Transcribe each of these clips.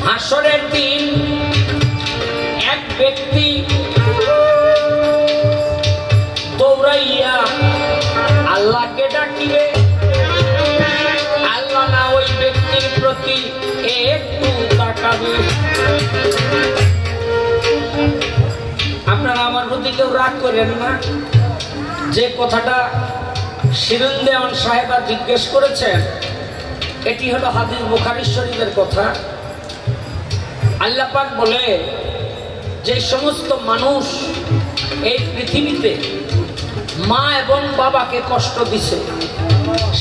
হাসরের দিন এক ব্যক্তি দৌড়াইয়া আল্লাহকে ডাকিবে, আল্লাহ না ওই ব্যক্তির প্রতি একটু তাকাবে। আপনারা আমার প্রতি কেউ রাগ করেন না, যে কথাটা শিরুন দেওয়ান সাহেবা জিজ্ঞেস করেছেন এটি হলো হাদিস বুখারী শরীফের কথা। আল্লাহ পাক বলে যে সমস্ত মানুষ এই পৃথিবীতে মা এবং বাবাকে কষ্ট দিছে,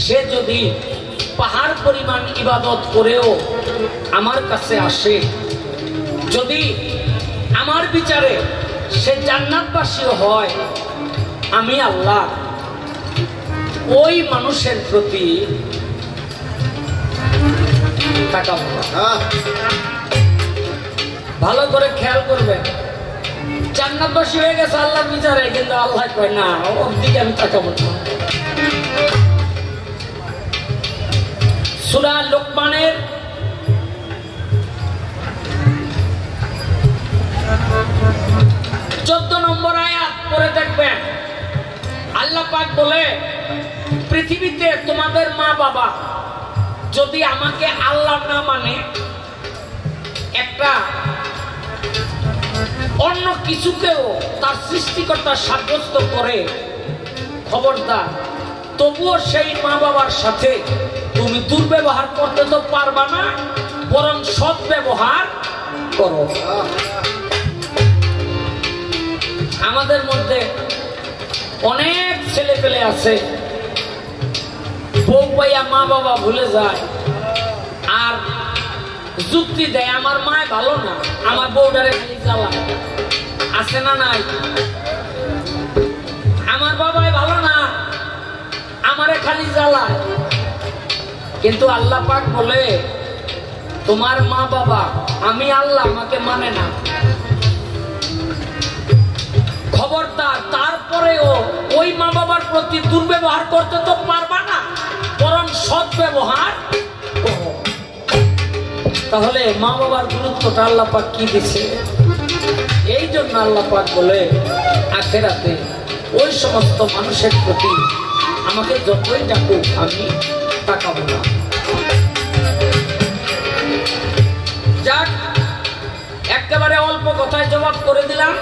সে যদি পাহাড় পরিমাণ ইবাদত করেও আমার কাছে আসে, যদি আমার বিচারে সে জান্নাতবাসী হয়, আমি আল্লাহ ওই মানুষের প্রতি তাকাবো না। ভালো করে খেয়াল করবেন, জান্নাতবাসী হয়ে গেছে আল্লাহর বিচারে, কিন্তু আল্লাহ কয় না ওর দিকে আমি তাকাবো না। সূরা লোকমানের 14 নম্বর আয়াত পড়ে দেখবেন, আল্লাহ পাক বলে পৃথিবীতে তোমাদের মা বাবা যদি আমাকে আল্লাহ না মানে, একটা অন্য কিছুকেও তার সৃষ্টিকর্তা সাব্যস্ত করে, খবরদার তবুও সেই মা বাবার সাথে তুমি দুর্ব্যবহার করতে তো পারবা না, বরং সৎ ব্যবহার করো। আমাদের মধ্যে অনেক ছেলে পেলে আছে বউ পাইয়া মা বাবা ভুলে যায় আর যুক্তি দেয় আমার মায় ভালো না, আমার বউটারে খালি জ্বালায়। আছে না নাই? আমার বাবাই ভালো না, আমারে খালি জ্বালায়। কিন্তু আল্লাহ পাক বলে তোমার মা বাবা, আমি আল্লাহ, আমাকে মানে না, খবরদার তারপরেও ওই মা বাবার প্রতি দুর্ব্যবহার করতে তো পারবা না, বরং সৎ ব্যবহার করো। তাহলে মা বাবার গুরুত্বটা আল্লাহ পাক কি দিছে? এই জন্য আল্লাহ পাক বলে আখিরাতে ওই সমস্ত মানুষের প্রতি আমাকে যতই ডাকুক আমি তাকাবো না। যাক, একেবারে অল্প কথায় জবাব করে দিলাম।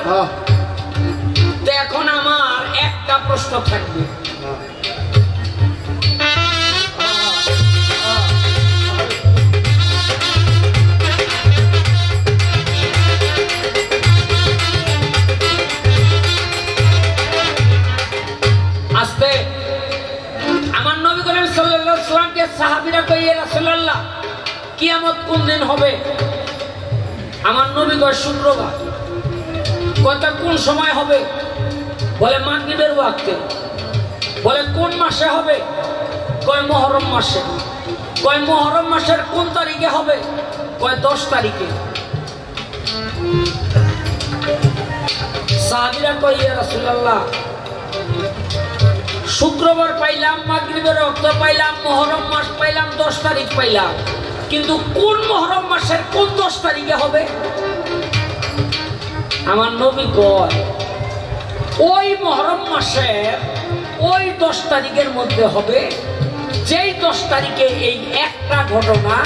তো এখন আমার একটা প্রশ্ন থাকবে, আস্তে আমার নবী করিম সাল্লাল্লাহু আলাইহি ওয়াসাল্লামকে সাহাবীরা কইয়ে, রাসূলুল্লাহ কিয়ামত কোন দিন হবে? আমার নবী কয় শুক্রবার। কয়টা কোন সময় হবে? বলে মাগরিবের ওয়াক্তে। বলে কোন মাসে হবে? কয় মুহররম মাসে। কয় মুহররম মাসের কোন তারিখে হবে? কয় 10 তারিখে। সাহাবীরা কয় ইয়া রাসূলুল্লাহ শুক্রবার পাইলাম, মাগরিবের ওয়াক্ত পাইলাম, মুহররম মাস পাইলাম, 10 তারিখ পাইলাম, কিন্তু কোন মুহররম মাসের কোন 10 তারিখে হবে? আমার নবী কয় ওই মুহররম মাসের ওই 10 তারিখের মধ্যে হবে, যেই 10 তারিখে এই একটা ঘটনা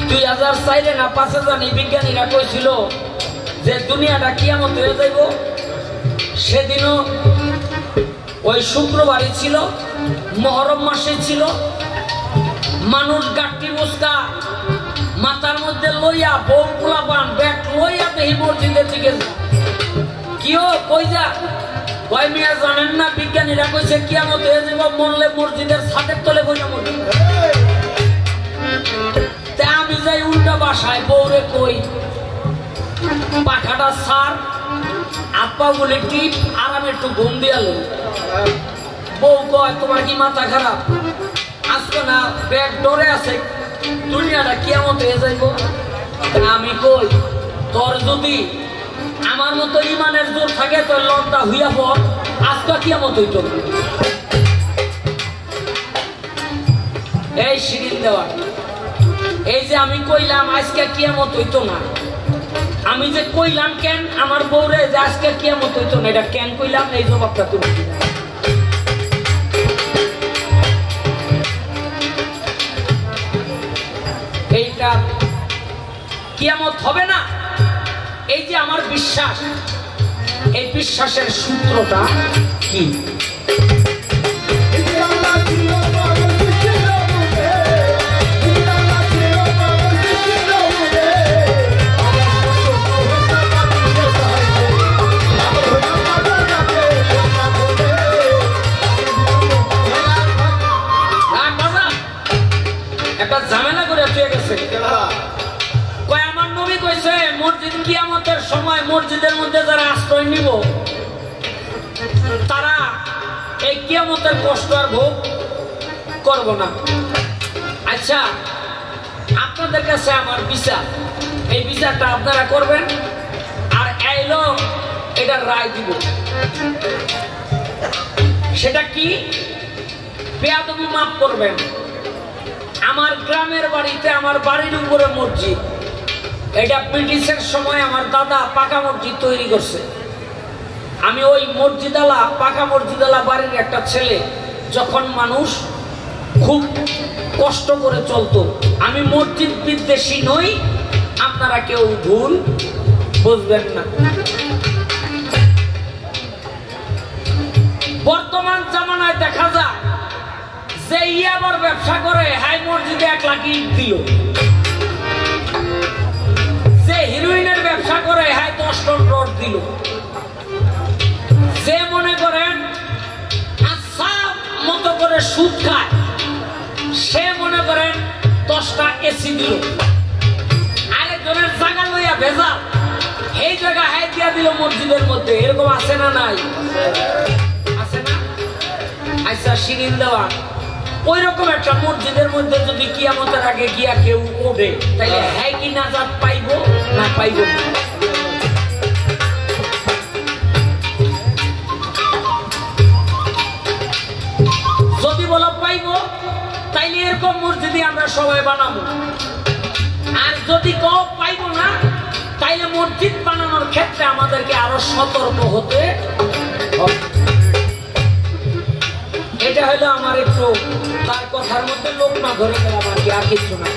2004 না 5000 বিজ্ঞানীরা কইছিল যে দুনিয়াটা কিয়ামত হয়ে যাইব। সেদিনও ওই শুক্রবারই ছিল, মুহররম মাসে ছিল। মানুষ গাঠি বস্তা মাথার মধ্যে লইয়া, বউ পোলাপান ব্যাগ লইয়া দেহি মসজিদের দিকে যায়। কিও কই যা? কয় মিয়া জানেন না বিজ্ঞানীরা কইছে কিয়ামত হয়ে যাব, মরলে মসজিদের ছাদের তলে বইয়া মরবে। তা আমি যাই উল্টা বাসায়, বউরে কই পাখাটা সার, আপা বলে টিপ, আরামে একটু ঘুম দিয়ালো। বউ কয় তোমার কি মাথা খারাপ? আজকে না ব্যাগ ডরে আছে, দুনিয়াটা কিয়ামত হয়ে যাইব। আমি কই তোর যদি আমার মতো ইমানের জোর থাকে তোর লড়টা হইয়া পর, আজকে কিয়ামত হইতো। এই শিরিন দেওয়া, এই যে আমি কইলাম আজকে কিয়ামত হইতো না, আমি যে কইলাম কেন আমার বউরে যে আজকে কিয়ামত হইতো না, এটা কেন কইলাম এই জবাবটা তুমি এইটা কিয়ামত হবে না। এই যে আমার বিশ্বাস, এই বিশ্বাসের সূত্রটা কি? একটা ঝামেলা করে চলে গেছে। কয় আমার নবী কইছে মসজিদ কিয়ামতের সময় মসজিদের মধ্যে যারা আশ্রয় নিব তারা এই কিয়ামতের কষ্ট আর ভোগ করব না। আচ্ছা, আপনাদের কাছে আমার বিচার, এই বিচারটা আপনারা করবেন আর এলো এটা রায় দিব। সেটা কি? বেয়াদবি মাফ করবেন। আমার গ্রামের বাড়িতে আমার বাড়ির উপরে মসজিদ, এটা ব্রিটিশের সময় আমার দাদা পাকা মসজিদ তৈরি করছে। আমি ওই মসজিদালা পাকা মসজিদালা বাড়ির একটা ছেলে, যখন মানুষ খুব কষ্ট করে চলতো। আমি মসজিদ বিদ্বেষী নই, আপনারা কেউ ভুল বুঝবেন না। বর্তমান জামানায় দেখা যায় যে ইয়াবার ব্যবসা করে হাই মসজিদে 1 লাখ ইট দিল, যে হিরোইনের ব্যবসা করে হাই 10 টন রড দিল, যে মনে করেন আচ্ছা মতো করে সুদ খায় সে মনে করেন 10টা এসি দিল, আরেকজনের জায়গা লইয়া ভেজাল এই জায়গা হাই দিয়া দিল মসজিদের মধ্যে। এরকম আছে না নাই? আছে না? আচ্ছা, শিরিন দেওয়া ওই রকম একটা মসজিদের মধ্যে যদি কিয়ামতের আগে গিয়া কেউ ওঠে তাহলে হ্যাঁ কি নাজাত পাইব না পাইব না? যদি বলো পাইব তাইলে এরকম মসজিদে আমরা সবাই বানাবো, আর যদি কেউ পাইব না তাইলে মসজিদ বানানোর ক্ষেত্রে আমাদেরকে আরো সতর্ক হতে হবে। এটা হলো আমার একটু তার কথার মধ্যে লোক না ধরে গেলাম আর কি, আর কিছু না।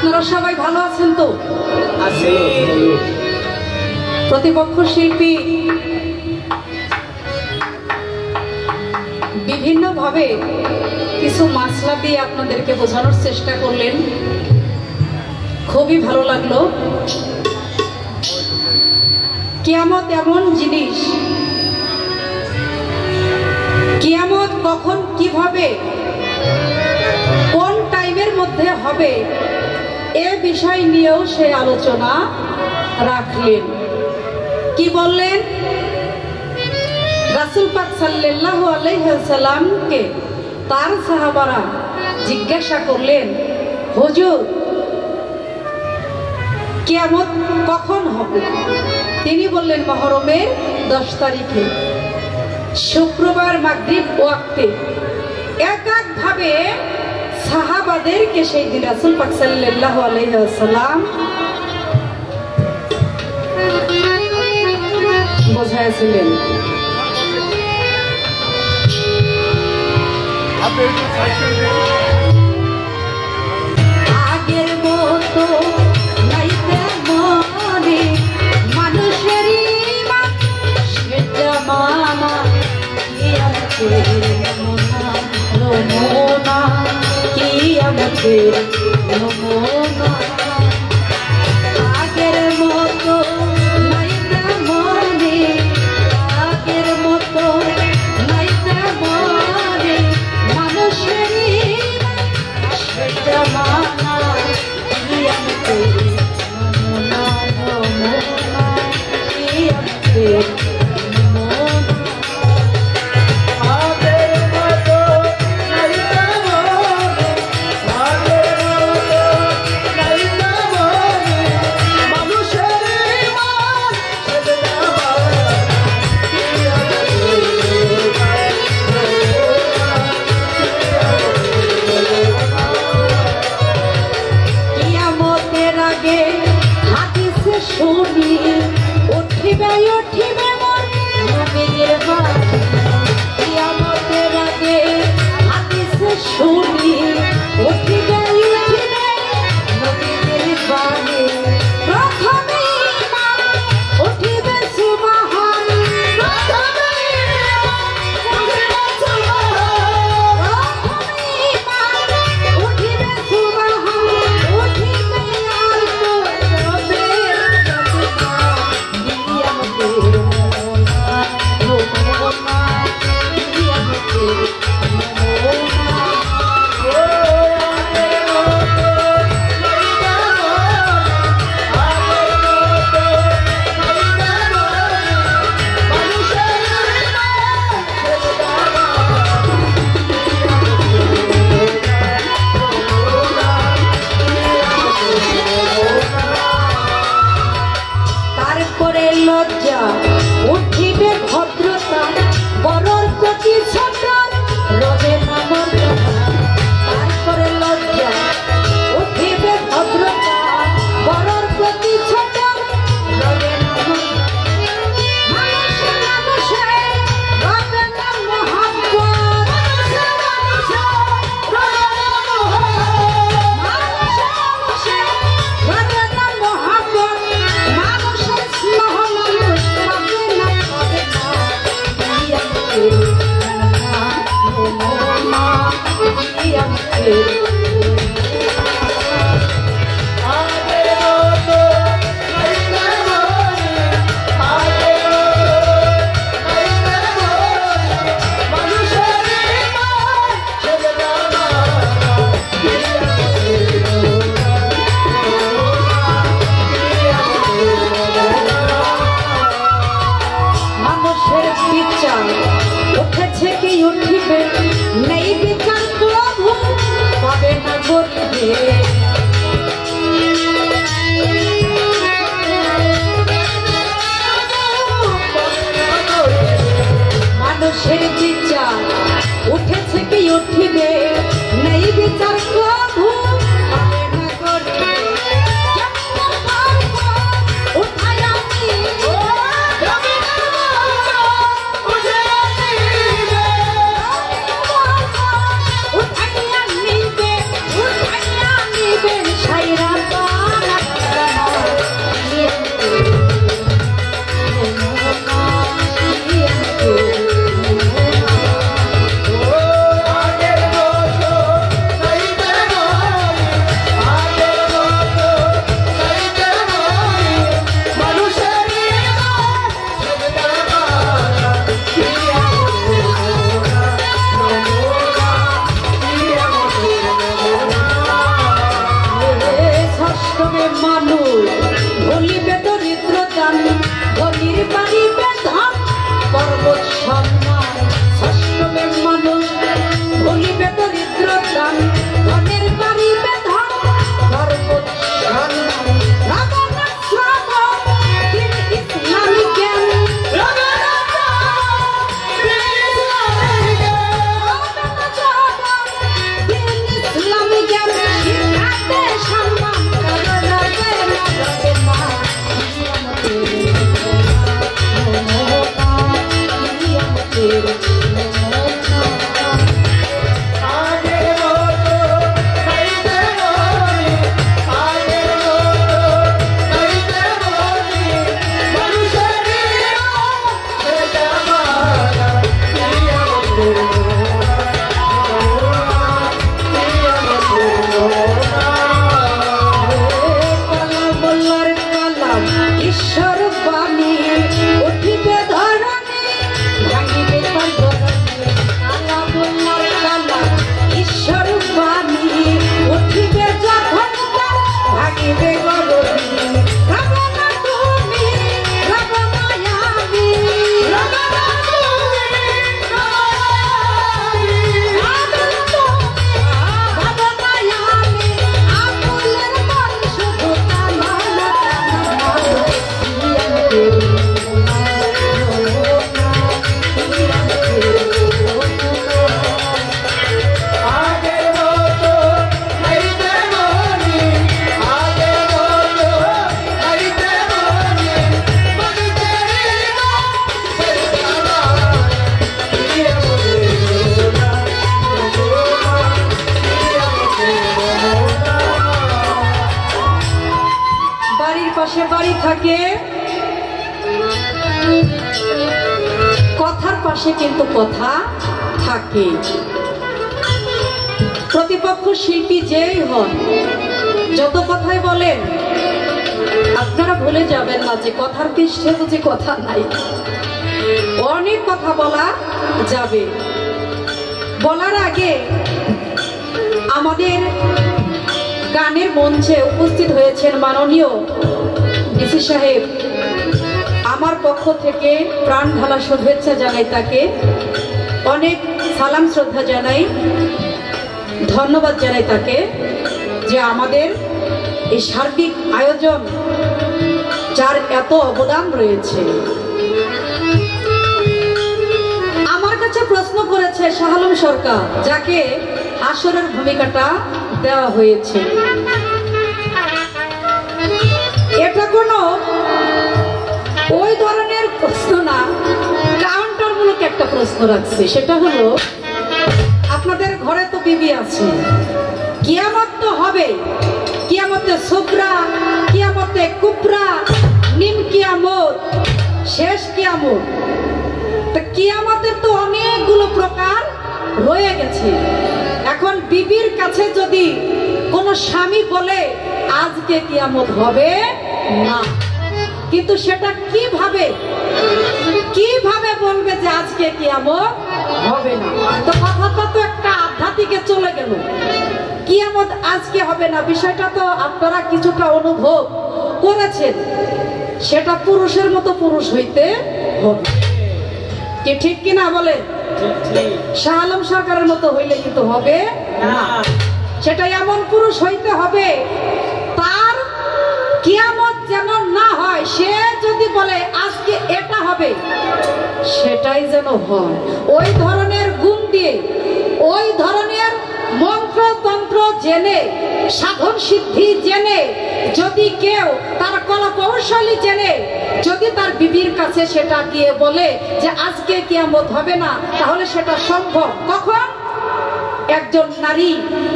আপনারা সবাই ভালো আছেন তো? আছি। প্রতিপক্ষ শিল্পী বিভিন্নভাবে কিছু মাসলা দিয়ে আপনাদেরকে বোঝানোর চেষ্টা করলেন, খুবই ভালো লাগলো। কিয়ামত এমন জিনিস, কিয়ামত কখন কিভাবে কোন টাইমের মধ্যে হবে এ বিষয় নিয়েও সে আলোচনা রাখলেন। কি বললেন? রাসূল পাক সাল্লাল্লাহু আলাইহি ওয়াসাল্লামকে তার সাহাবারা জিজ্ঞাসা করলেন, হুজুর কিয়ামত কখন হবে? তিনি বললেন মুহররমের 10 তারিখে, শুক্রবার মাগরিব ওয়াক্তে। এককভাবে সাহাবাদেরকে সেই দিন রাসূল পাক সাল্লাল্লাহু আলাইহি ওয়াসাল্লাম বোঝাইছিলেন। আগের মতো নাইতে মনে মানুষের ইমান, সেটা মানা কি আমাদের নমুনা, কি আমাদের নমুনা। আগের মতো নাইতে মনে, আগের মতো নাইতে মনে মানুষের ইমান, সেটা মানা কি আমাদের নমুনা, নমুনা কি আমাদের শুনি উঠিবে উঠিবে মন নবীর বাণী। কিয়ামতের আগে হাদিসে শুনি উঠিবে উঠিবে নবীর বাণী। প্রথমে ঈমান উঠিবে সুবহান, প্রথমে উঠিবে সুবহান, প্রথমে ঈমান উঠিবে সুবহান, উঠিবে আলতো লজ্জা উঠিবে ভদ্রতা, বড়র প্রতি ছোটর রবে না মর্যাদা। তারপরে লজ্জা উঠিবে ভদ্রতা, বড়র প্রতি ছোটর রবে না মর্যাদা। মানুষে মানুষে রবে না মহব্বত, মানুষে মানুষে রবে না মহব্বত, মানুষের স্নেহ উঠেছে কি উঠিবে, নেই বিচার প্রভু পাবে না গরিবে। মানুষের বিচার উঠেছে কি উঠিবে, নেই বিচার প্রভু পাবে না গরিবে। উঠায়া নিবে, উঠাইয়া নিবে, উঠাইয়া নিবে সাইরা পাশে বাড়ি থাকে, কথার পাশে কিন্তু কথা থাকে। প্রতিপক্ষ শিল্পী যেই হন, যত কথাই বলেন, আপনারা ভুলে যাবেন না যে কথার পৃষ্ঠে তো যে কথা নাই। অনেক কথা বলা যাবে। বলার আগে আমাদের গানের মঞ্চে উপস্থিত হয়েছেন মাননীয় ডিসি সাহেব, আমার পক্ষ থেকে প্রাণ ঢালা শুভেচ্ছা জানাই, তাকে অনেক সালাম শ্রদ্ধা জানাই, ধন্যবাদ জানাই তাকে যে আমাদের এই সার্বিক আয়োজন যার এত অবদান রয়েছে। আমার কাছে প্রশ্ন করেছে শাহ আলম সরকার, যাকে আসরের ভূমিকাটা দেওয়া হয়েছে। এটা কোনো ওই ধরনের প্রশ্ন না, কাউন্টারমূলক একটা প্রশ্ন রাখছে। সেটা হলো, আপনাদের ঘরে তো বিবি আছে, কিয়ামত তো হবে, কিয়ামতে সুকরা, কিয়ামতে কুবরা, নিম কিয়ামত, শেষ কিয়ামত। তো কিয়ামতের তো অনেকগুলো প্রকার রয়ে গেছে। এখন বিবির কাছে যদি কোনো স্বামী বলে আজকে কিয়ামত হবে না, কিন্তু সেটা কিভাবে বলবে যে আজকে কিয়ামত হবে না? তো কথাটা তো একটা আধ্যাত্মিকে চলে গেল। কিয়ামত আজকে হবে না, বিষয়টা তো আপনারা কিছুটা অনুভব করেছেন। সেটা পুরুষের মতো পুরুষ হইতে হবে, কি ঠিক কিনা বলেন? শাহ আলম সরকারের মতো হইলে কিন্তু হবে না। সেটা এমন পুরুষ হইতে হবে তার কিয়ামত যেন না হয়। সে যদি বলে আজকে এটা হবে, সেটাই যেন হয়। ওই ধরনের গুণ দিয়ে, ওই ধরনের মন্ত্র তন্ত্র জেনে, সাধন সিদ্ধি জেনে, যদি কেউ তার কলা কৌশলী জেনে যদি তার বিবির কাছে সেটা গিয়ে বলে যে আজকে কিয়ামত হবে না, তাহলে সেটা সম্ভব কখন? একজন নারী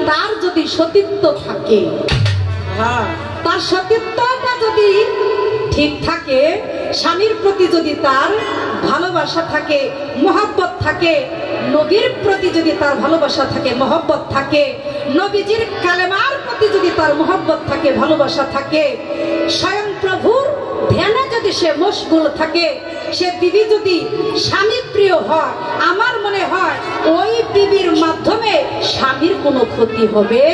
তার যদি সতীত্ব থাকে, তার সতীত্বটা যদি ঠিক থাকে, স্বামীর প্রতি যদি তার ভালোবাসা থাকে, মহব্বত থাকে, নবীর প্রতি যদি তার ভালোবাসা থাকে, মহব্বত থাকে, নবীজির কালেমার প্রতি যদি তার মহব্বত থাকে, ভালোবাসা থাকে, স্বয়ং প্রভুর ধ্যানে যদি সে মশগুল থাকে, সে বিবি যদি স্বামী প্রিয় হয়, আমার মনে হয় ওই বিবির মাধ্যমে স্বামীর কোনো ক্ষতি হবে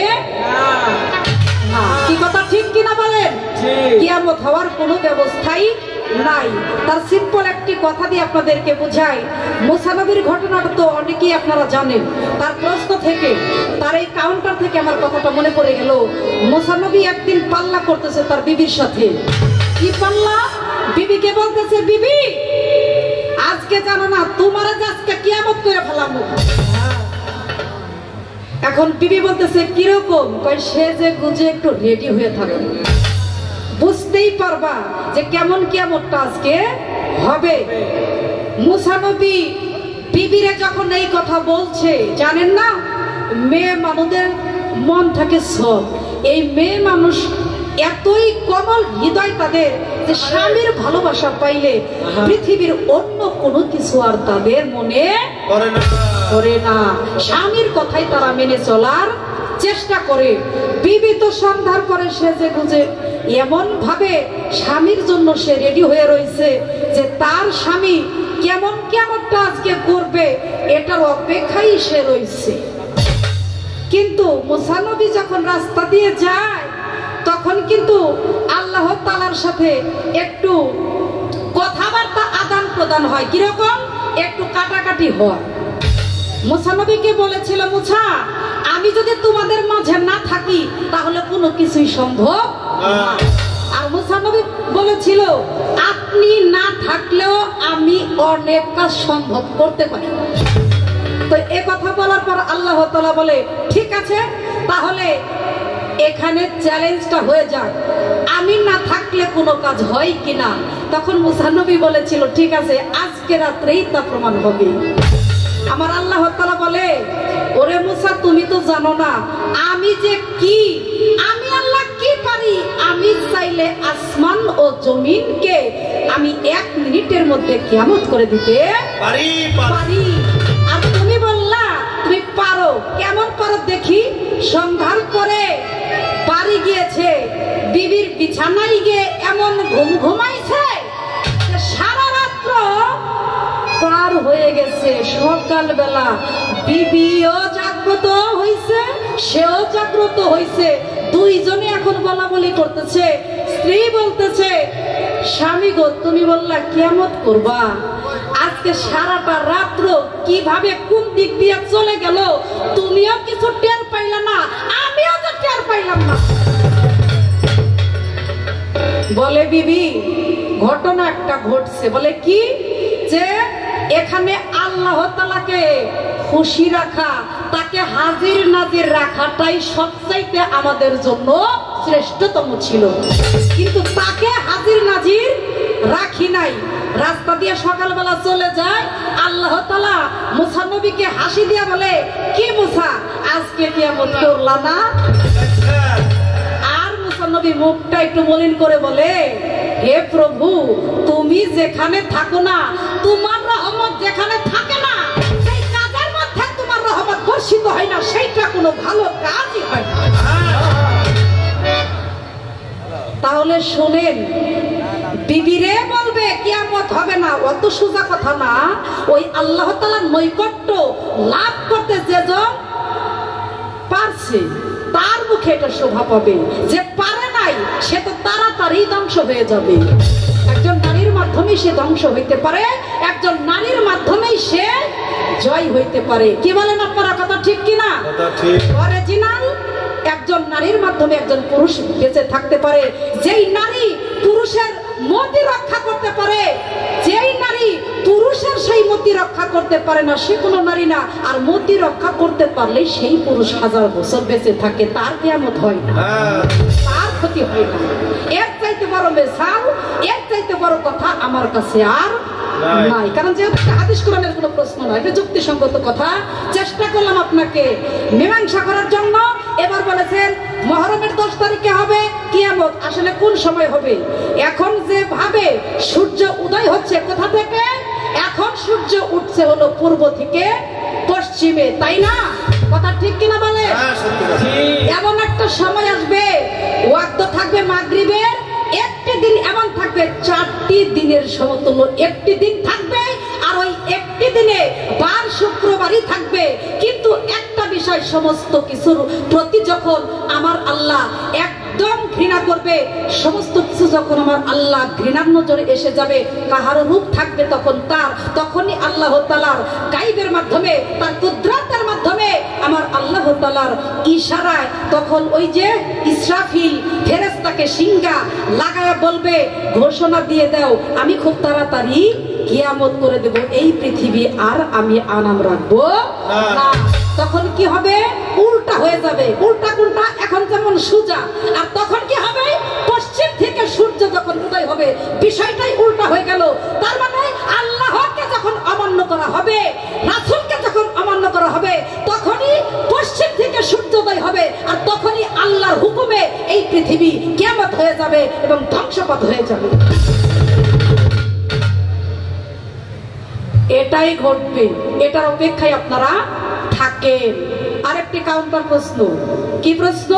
না। কি কথা ঠিক কিনা বলেন? কিয়ামত হওয়ার কোনো ব্যবস্থাই নাই। তার সিম্পল একটি কথা দিয়ে আপনাদেরকে বুঝাই। মুসা নবীর ঘটনাটা তো অনেকেই আপনারা জানেন। তার প্রশ্ন থেকে, তার এই কাউন্টার থেকে আমার কথাটা মনে পড়ে গেল। মুসা নবী একদিন পাল্লা করতেছে তার বিবির সাথে। কি পাল্লা? বিবিকে বলতেছে, বিবি আজকে জানো না তোমার আজকে কিয়ামত করে ফেলাবো। এখন বিবি বলতেছে কিরকম? কই সে যে গুজে একটু রেডি হয়ে থাকে, বুঝতেই পারবা যে কেমন কিয়ামতটা আজকে হবে। মুসা নবী বিবিরে যখন এই কথা বলছে, জানেন না মেয়ে মানুষদের মন থাকে সব। এই মেয়ে মানুষ এতই কোমল হৃদয় তাদের যে স্বামীর ভালোবাসা পাইলে পৃথিবীর অন্য কোনো কিছু আর তাদের মনে করে না। স্বামীর কথাই তারা মেনে চলার চেষ্টা করে। বিবি তো সন্ধ্যার পরে সেজে গুজে এমন ভাবে স্বামীর জন্য সে রেডি হয়ে রয়েছে যে তার স্বামী কেমন কিয়ামতটা আজকে করবে এটার অপেক্ষায় সে রয়েছে। কিন্তু মুসা নবী যখন রাস্তা দিয়ে যায়, তখন কিন্তু আল্লাহ তাআলার সাথে একটু কথাবার্তা আদান প্রদান হয়। কিরকম? একটু কাটাকাটি হয়। মুসা নবীকে বলেছিল, মুসা আমি যদি তোমাদের মাঝে না থাকি তাহলে কোনো কিছুই সম্ভব না। আর মুসা নবী বলেছিল, আপনি না থাকলেও আমি অনেক কাজ সম্ভব করতে পারি। তো এ কথা বলার পর আল্লাহ তাআলা বলে, ঠিক আছে তাহলে এখানে চ্যালেঞ্জটা হয়ে যাক, আমি না থাকলে কোনো কাজ হয় কিনা। তখন মুসা নবী বলেছিল, ঠিক আছে আজকে রাত্রেই তা প্রমাণ হবে। আমার আল্লাহ তাআলা বলে, ওরে মুসা তুমি তো জানো না আমি যে কি, আমি আল্লাহ কি পারি। আমি চাইলে আসমান ও জমিনকে আমি 1 মিনিটের মধ্যে কিয়ামত করে দিতে পারি। আর তুমি বললা তুমি পারো, কেমন পারো দেখি। সন্ধ্যার পরে বাড়ি গিয়েছে, বিবির বিছানায় গিয়ে এমন ঘুমাইছে সারা রাত্র পার হয়ে গেছে। সকালবেলা বিবিও জাগ্রত হইছে, সেও জাগ্রত হইছে, দুইজনে এখন বলা বলি করতেছে। স্ত্রী বলতেছে, স্বামী গো তুমি বললা কিয়ামত করবা, আজকে সারাটা রাত্র কিভাবে কোন দিক দিয়ে চলে গেল তুমিও কিছু টের পাইলা না, আমিও তো টের পাইলাম না। বলে বিবি ঘটনা একটা ঘটছে। বলে কি? যে এখানে আল্লাহ তাআলাকে খুশি রাখা, তাকে হাজির নাজির রাখাটাই সবচাইতে আমাদের জন্য শ্রেষ্ঠতম ছিল, কিন্তু তাকে হাজির নাজির রাখি নাই। রাস্তা দিয়ে সকালবেলা চলে যায়, আল্লাহ তাআলা মুসা নবীকে হাসি দিয়া বলে, কি মুসা আজকে কিয়ামত করলা না? আর মুসা নবী মুখটা একটু মলিন করে বলে, হে প্রভু তুমি যেখানে থাকো না, তোমার রহমত যেখানে থাকে না, সেই কাজের মধ্যে তোমার রহমত বর্ষিত হয় না, সেইটা কোনো ভালো কাজই হয় না। তাহলে শুনেন, বিবিরে বলবে কিয়ামত হবে না, অত সোজা কথা না। ওই আল্লাহ তাআলার নৈকট্য লাভ করতে যেজন পারছে তার মুখে এটা শোভা পাবে, যে পারে নাই সে তো তাড়াতাড়ি ধ্বংস হয়ে যাবে। একজন নারীর মাধ্যমেই সে ধ্বংস হইতে পারে, একজন নারীর মাধ্যমেই সে জয় হইতে পারে। কি বলেন আপনারা, কথা ঠিক কিনা? অরিজিনাল একজন নারীর মাধ্যমে একজন পুরুষ বেঁচে থাকতে পারে। যেই নারী পুরুষের মতি রক্ষা করতে পারে, যেই নারী পুরুষের সেই মতি রক্ষা করতে পারে না, সে কোনো নারী না। আর মতি রক্ষা করতে পারলে সেই পুরুষ 1000 বছর বেঁচে থাকে, তার কিয়ামত হয় না, তার ক্ষতি হয় না। এর চাইতে বড় মিসাল, এর চাইতে বড় কথা আমার কাছে আর নাই। কারণ যেহেতু হাদিস কোরআনের কোনো প্রশ্ন নয়, এটা যুক্তিসঙ্গত কথা। চেষ্টা করলাম আপনাকে মীমাংসা করার জন্য। এবার বলেছেন মুহররমের 10 তারিখে হবে কিয়ামত, আসলে কোন সময় হবে? এখন যে ভাবে সূর্য উদয় হচ্ছে কোথা থেকে? এখন সূর্য উঠছে হলো পূর্ব থেকে পশ্চিমে, তাই না? কথা ঠিক কিনা বলে? এমন একটা সময় আসবে, ওয়াক্ত থাকবে মাগরিবের, একটি দিন এমন থাকবে 4টি দিনের সমতুল্য একটি দিন থাকবে, আর ওই একটি দিনে বার শুক্রবারই থাকবে। কিন্তু একটা বিষয়, সমস্ত কিছুর প্রতি যখন আমার আল্লাহ একদম ঘৃণা করবে, সমস্ত কিছু যখন আমার আল্লাহ ঘৃণার নজরে এসে যাবে, কাহারও রূপ থাকবে তখন তার, তখনই আল্লাহ তাআলার গায়বের মাধ্যমে, তার কুদরতের মাধ্যমে, আমার আল্লাহ তাআলার ইশারায় তখন ওই যে ইসরাফিল ফেরেশতাকে সিংহা লাগায়া বলবে, ঘোষণা দিয়ে দাও আমি খুব তাড়াতাড়ি কিয়ামত করে দেব, এই পৃথিবী আর আমি আনাম রাখবো না। তখন কি হবে? উল্টা হয়ে যাবে। উল্টা কোনটা? এখন যেমন সোজা, আর তখন কি হবে? পশ্চিম থেকে সূর্য যখন উদয় হবে, বিষয়টাই উল্টা হয়ে গেল। তার মানে আল্লাহকে যখন অমান্য করা হবে, রাসূলকে যখন অমান্য করা হবে, তখনই পশ্চিম থেকে সূর্যোদয় হবে, আর তখনই আল্লাহর হুকুমে এই পৃথিবী কিয়ামত হয়ে যাবে এবং ধ্বংসপাত হয়ে যাবে। এটাই ঘটবে, এটার অপেক্ষায় আপনারা থাকেন। আরেকটি কাউন্টার প্রশ্ন। কি প্রশ্ন?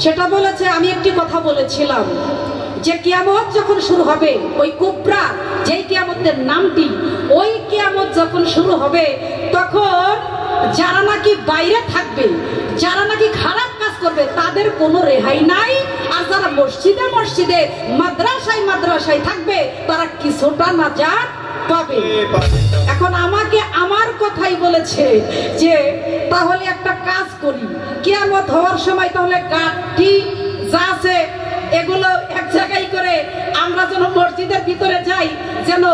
সেটা বলেছে, আমি একটি কথা বলেছিলাম যে কিয়ামত যখন শুরু হবে, ওই কুবরা যেই কিয়ামতের নামটি, ওই কিয়ামত যখন শুরু হবে, তখন যারা নাকি বাইরে থাকবে, যারা নাকি খারাপ কাজ করবে, তাদের কোনো রেহাই নাই। আর যারা মসজিদে মসজিদে, মাদ্রাসায় মাদ্রাসায় থাকবে, তারা কিছুটা নাজাত পাবে। এখন আমাকে আমার কথাই বলেছে যে তাহলে একটা কাজ করি, কিয়ামত হওয়ার সময় তাহলে গাড়ি যা আছে এগুলো এক জায়গায় করে আমরা যেন মসজিদের ভিতরে যাই, যেন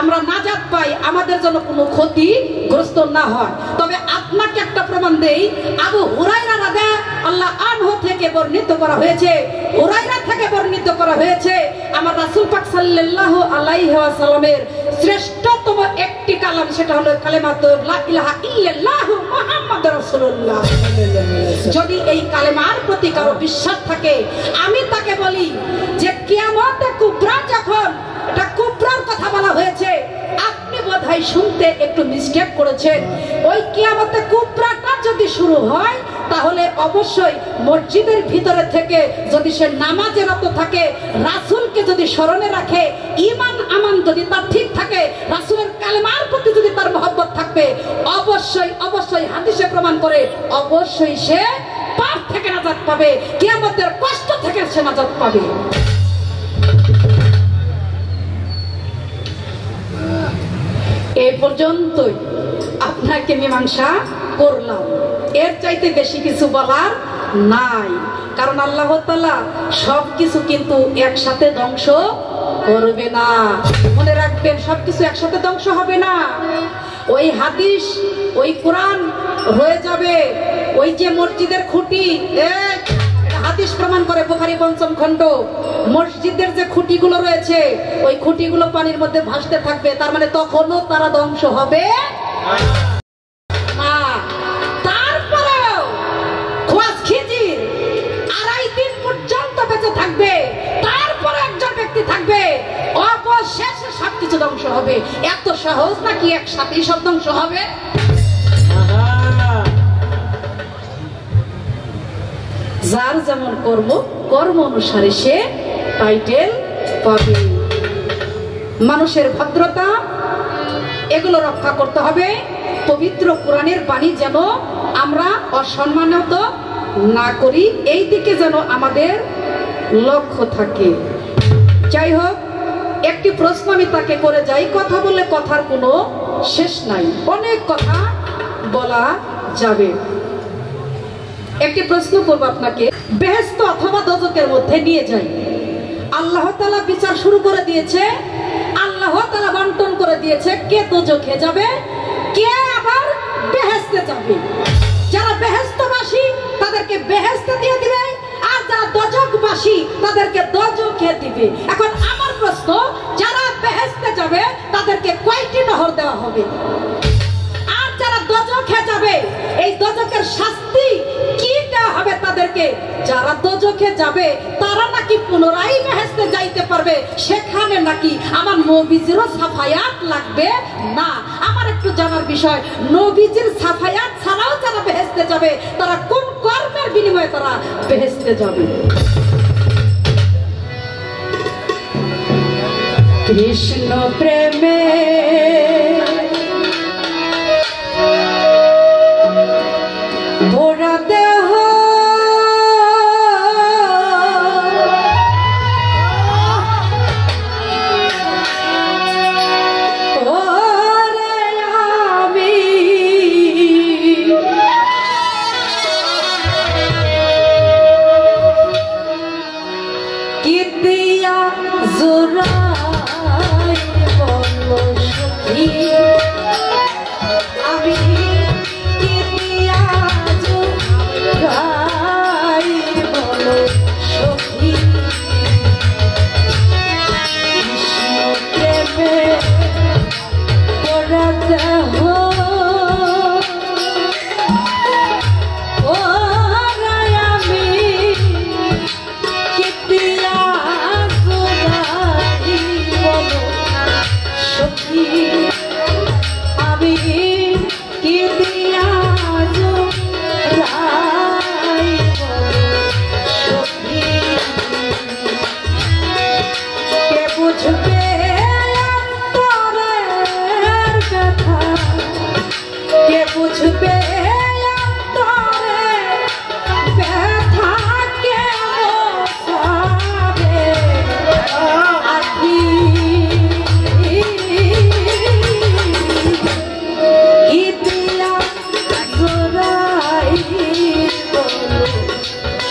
আমরা নাজাত পাই, আমাদের যেন কোনো ক্ষতিগ্রস্ত না হয়। তবে আপনাকে একটা প্রমাণ দেই, আবু হুরায়রা রাদিয়াল্লাহু আনহু থেকে বর্ণিত করা হয়েছে, হুরায়রা থেকে বর্ণিত করা হয়েছে, আমার রাসূল পাক সাল্লাল্লাহু আলাইহি ওয়াসাল্লামের শ্রেষ্ঠ অন্যতম একটি কালাম, সেটা হলো কালেমাত লা ইলাহা ইল্লাল্লাহু মুহাম্মাদুর রাসূলুল্লাহ। যদি এই কালেমার প্রতি কারো বিশ্বাস থাকে, আমি তাকে বলি যে কিয়ামতে কুবরা, যখন এটা কুবরার কথা বলা হয়েছে, আপনি বোধহয় শুনতে একটু মিস্টেক করেছেন। ওই কিয়ামতে কুবরাটা যদি শুরু হয়, তাহলে অবশ্যই মসজিদের ভিতরে থেকে যদি সে নামাজে রত থাকে, রাসূলকে যদি স্মরণে রাখে, ঈমান আমান যদি তার ঠিক থাকে, রাসূলের কালেমার প্রতি যদি তার মহব্বত থাকবে, অবশ্যই অবশ্যই হাদিসে প্রমাণ করে অবশ্যই সে পাপ থেকে নাজাত পাবে, কিয়ামতের কষ্ট থেকে সে নাজাত পাবে। এই পর্যন্তই আপনাকে মীমাংসা করলাম, এর চাইতে বেশি কিছু বলার নাই। কারণ আল্লাহ তাআলা সবকিছু কিন্তু একসাথে ধ্বংস করবে না, মনে রাখবেন, সবকিছু একসাথে ধ্বংস হবে না। ওই হাদিস, ওই কোরআন হয়ে যাবে ওই যে মসজিদের খুঁটি, হাদিস প্রমাণ করে বুখারী ৫ম খণ্ড, মসজিদের যে খুঁটিগুলো রয়েছে ওই খুঁটিগুলো পানির মধ্যে ভাসতে থাকবে, তার মানে তখনও তারা ধ্বংস হবে না। তারপরেও খোয়াজ খিজির ২.৫ দিন পর্যন্ত বেঁচে থাকবে, তারপরে একজন ব্যক্তি থাকবে, অবশেষে সবকিছু ধ্বংস হবে। এত সহজ নাকি একসাথেই সব ধ্বংস হবে? যার যেমন কর্ম, কর্ম অনুসারে সে টাইটেল পাবে। মানুষের ভদ্রতা এগুলো রক্ষা করতে হবে। পবিত্র কোরআনের বাণী যেন আমরা অসম্মানিত না করি, এই দিকে যেন আমাদের লক্ষ্য থাকে। যাই হোক, একটি প্রশ্ন আমি তাকে করে যাই, কথা বললে কথার কোনো শেষ নাই, অনেক কথা বলা যাবে। একটি প্রশ্ন করব আপনাকে, বেহেশত অথবা দোজখের মধ্যে নিয়ে যাই, আল্লাহ তাআলা বিচার শুরু করে দিয়েছে, আল্লাহ তাআলা বন্টন করে দিয়েছে কে দোজখে যাবে, কে আবার বেহেশতে যাবে। যারা বেহেশতবাসী তাদেরকে বেহেশতে দিয়ে দিবে, আর যারা দোজখবাসী তাদেরকে দোজখে দিবে। এখন আমার প্রশ্ন, যারা বেহেশতে যাবে তাদেরকে কয়টি নহর দেওয়া হবে? আর যারা দোজখে যাবে, এই দোজখের শাস্তি কি দেওয়া হবে তাদেরকে? যারা দোজখে যাবে তারা নাকি পুনরায় বেহেশতে যাইতে পারবে, সেখানে নাকি আমার নবীজিরও সাফায়াত লাগবে না। আমার একটু জানার বিষয়, নবীজির সাফায়াত ছাড়াও যারা বেহেশতে যাবে, তারা কোন কর্মের বিনিময়ে তারা বেহেশতে যাবে? কৃষ্ণ প্রেমে ভরা দেহ, ওরে আমি কি দিয়া জোড়াই বলো সখী, আমি কি দিয়া জোড়াই বলো সখী, কৃষ্ণ প্রেমে পড়া দেহ, ওরে আমি কি দিয়া জোড়াই বলো সখী, আমি কি দিয়া জোড়াই বলো সখী, কে বুঝবে অন্তরের ব্যথা, কে বুঝবে অন্তরের ব্যথা, কে বোঝাবে আখি, কি দিয়া জোড়াই বলো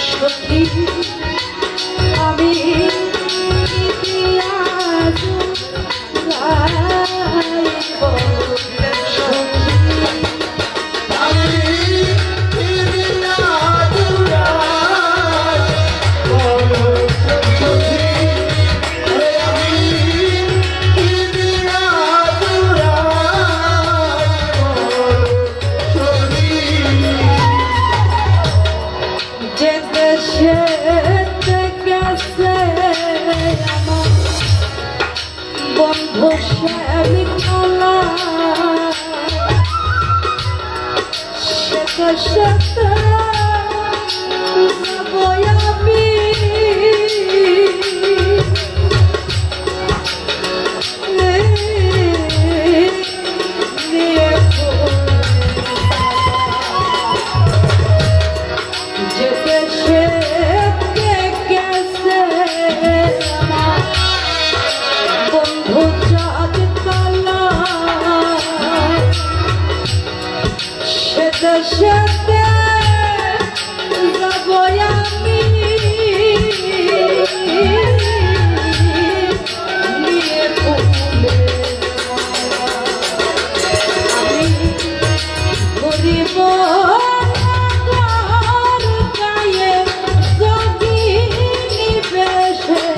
সখী, আমি কি দিয়া জোড়াই বলো সখী। আমি দেশে গেছে আমার বন্ধু শ্যামিকলা সে দেশে আমি দেশে যাব আমি নিয়ে আমি ঘুরিব গায়ে যোগী বেশে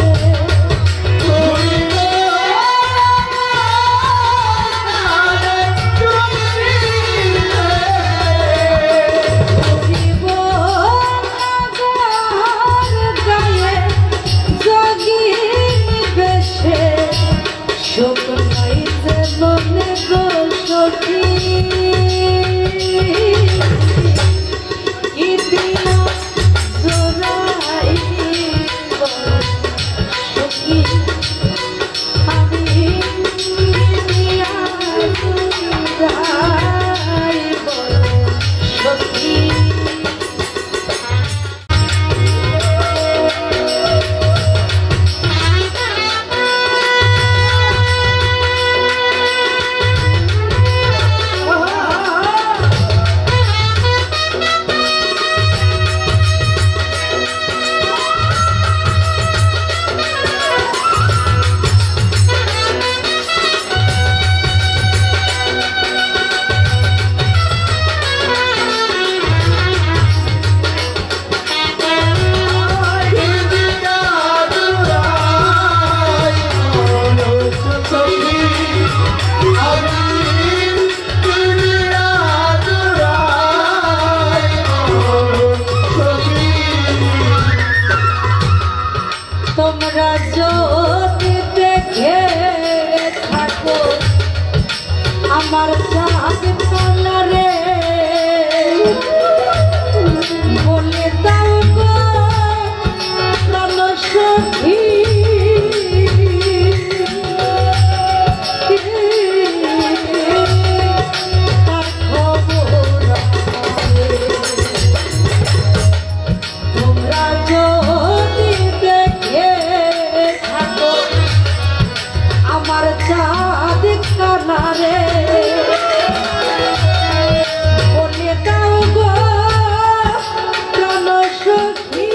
তোমরা যদি দেখে থাকো আমার চাঁদ কালারে বলে দাও গো প্রাণ সখী তার খবর তোমরা যদি আমার চাঁদ কানারে বলে দাও গো প্রাণ সখী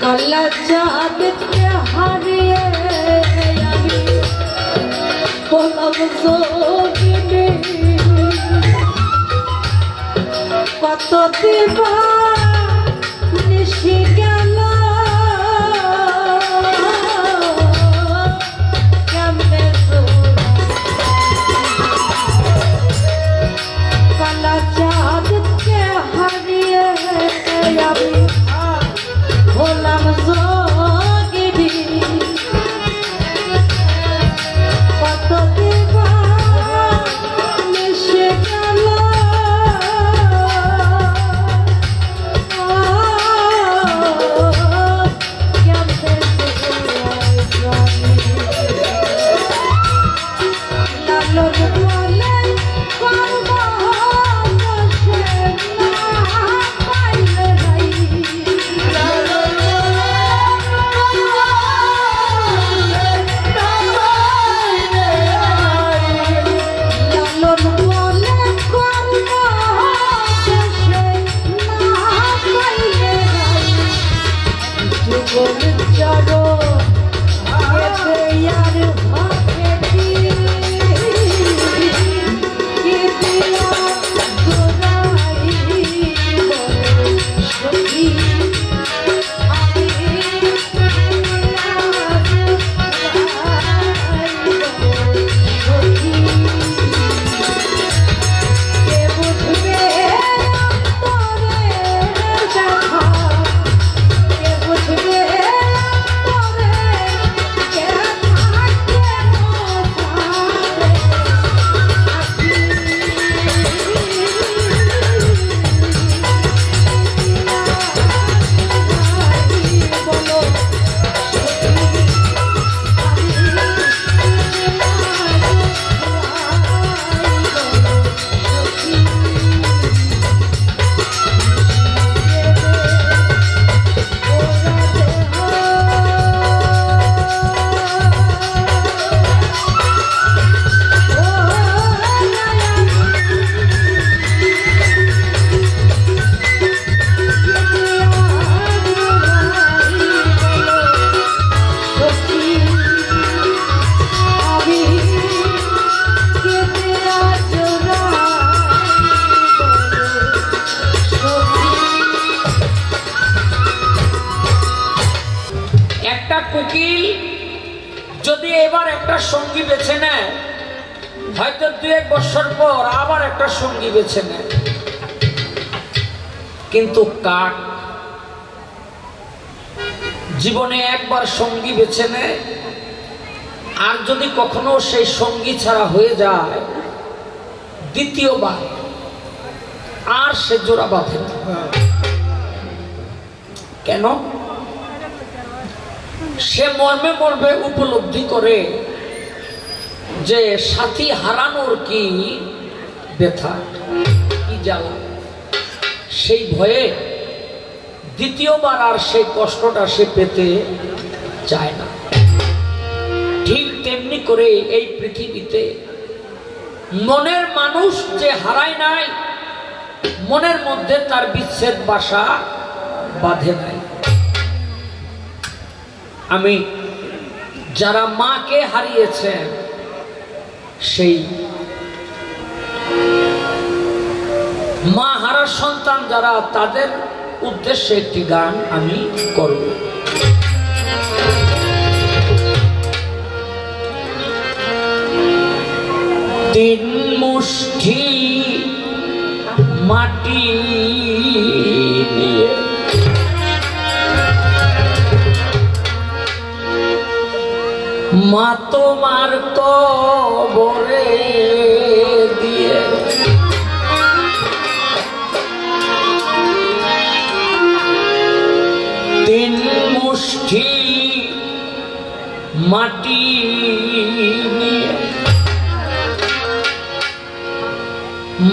কালা চাঁদকে হারিয়ে যোগিনী কত দিবা নিশি গেল কেমনে কালা চাঁদকে হারিয়ে আমি হলাম যোগিনী কত দিবা নিশি গেল কোকিল যদি এবার একটা সঙ্গী বেছে নেয়, হয়তো 2-1 বছর পর আবার একটা সঙ্গী বেছে নেয়, কিন্তু কাক জীবনে একবার সঙ্গী বেছে নেয়, আর যদি কখনো সেই সঙ্গী ছাড়া হয়ে যায়, দ্বিতীয়বার আর সে জোড়া বাঁধে না। কেন? সে মর্মে মর্মে উপলব্ধি করে যে সাথী হারানোর কি ব্যথা, কি জ্বালা, সেই ভয়ে দ্বিতীয়বার আর সেই কষ্টটা সে পেতে চায় না। ঠিক তেমনি করে এই পৃথিবীতে মনের মানুষ যে হারায় নাই, মনের মধ্যে তার বিচ্ছেদ বাসা বাঁধে নাই। আমি যারা মাকে হারিয়েছেন সেই মা হারা সন্তান যারা, তাদের উদ্দেশ্যে একটি গান আমি করব। তিন মুষ্টি মাটি নিয়ে মা তোমার কবরে দিয়ে তিন মুষ্টি মাটি নিয়ে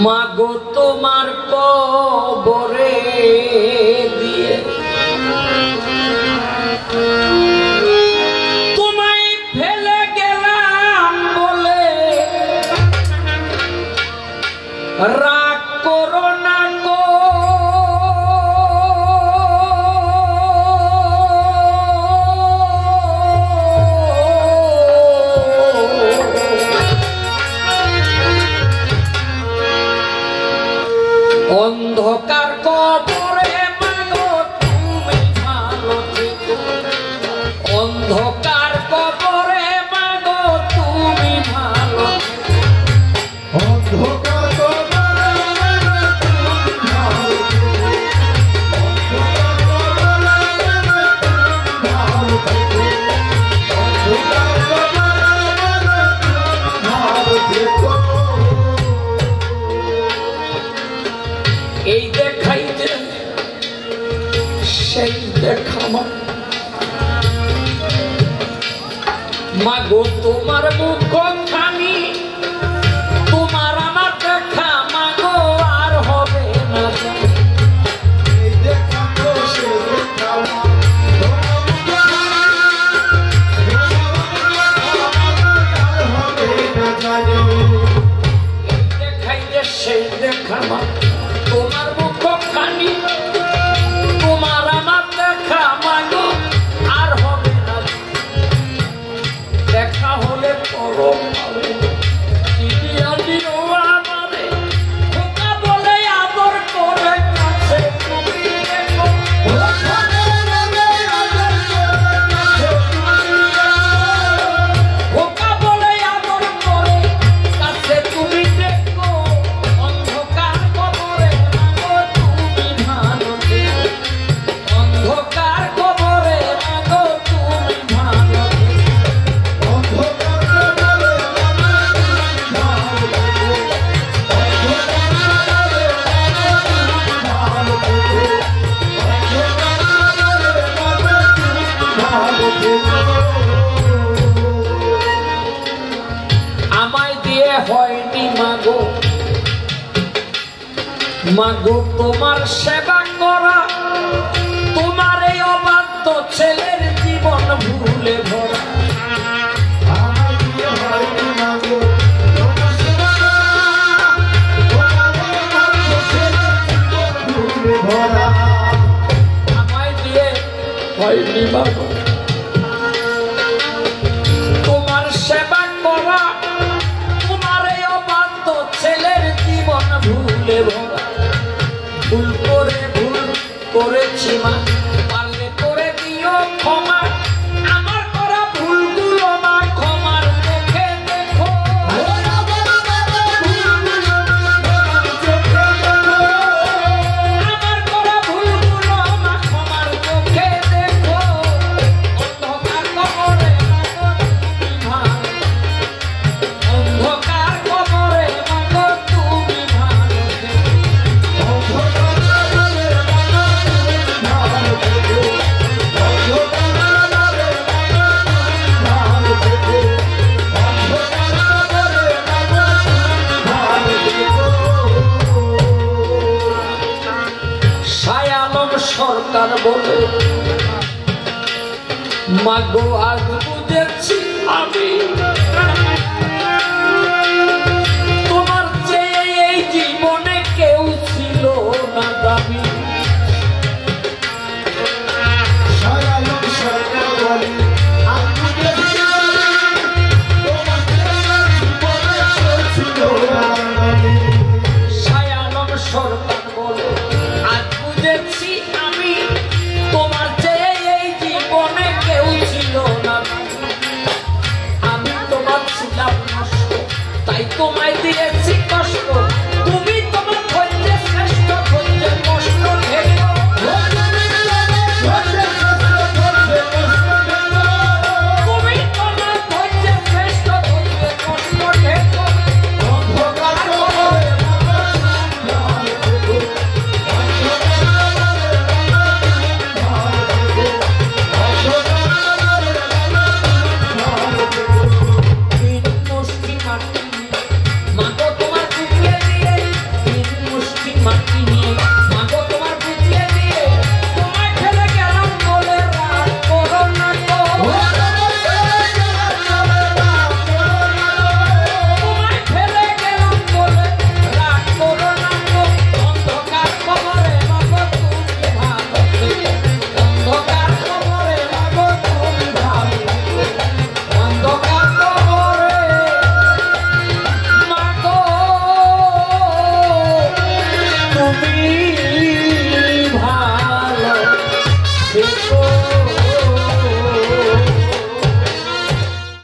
মা গো তোমার কবরে দিয়ে রাগ করো না গো, মাগো তোমার মুখখানি তোমার আমার দেখা মাগো আর হবে না এই দেখা তো সে দেখা দেখাইলে সেই দেখা মা তোমার মুখখানি তোমার আমার দেখা মাগো আর হবে না দেখা হলে পরম পাবে আমারে খোকা বলে আদর করে কাছে তুমি দেখো খোকা বলে আদর করে কাছে তুমি দেখো অন্ধকার কবরে মাগো তুমি ভালো থেকো অন্ধকার কবরে মাগো তুমি ভালো থেকো আমায় দিয়ে হয়নি মাগো মাগো তোমার সেবা করা তোমার এই অবাধ্য ছেলের জীবন ভুলে ভরা আমায় দিয়ে হয়নি মাগো তোমার সেবা করা তোমার এই অবাধ্য ছেলের জীবন ভুলে ভরা ভুল করেছি মা পারলে করে দিও ক্ষমা আমার করা ভুলগুলো মা ক্ষমার চোখে দেখো আমার করা ভুলগুলো মা ক্ষমার চোখে দেখো অন্ধকার কবরে অন্ধকার কবরে মাগো তুমি ভালো থেকো শায়ালম সরকার বলে মাগো আজ বুঝেছি আমি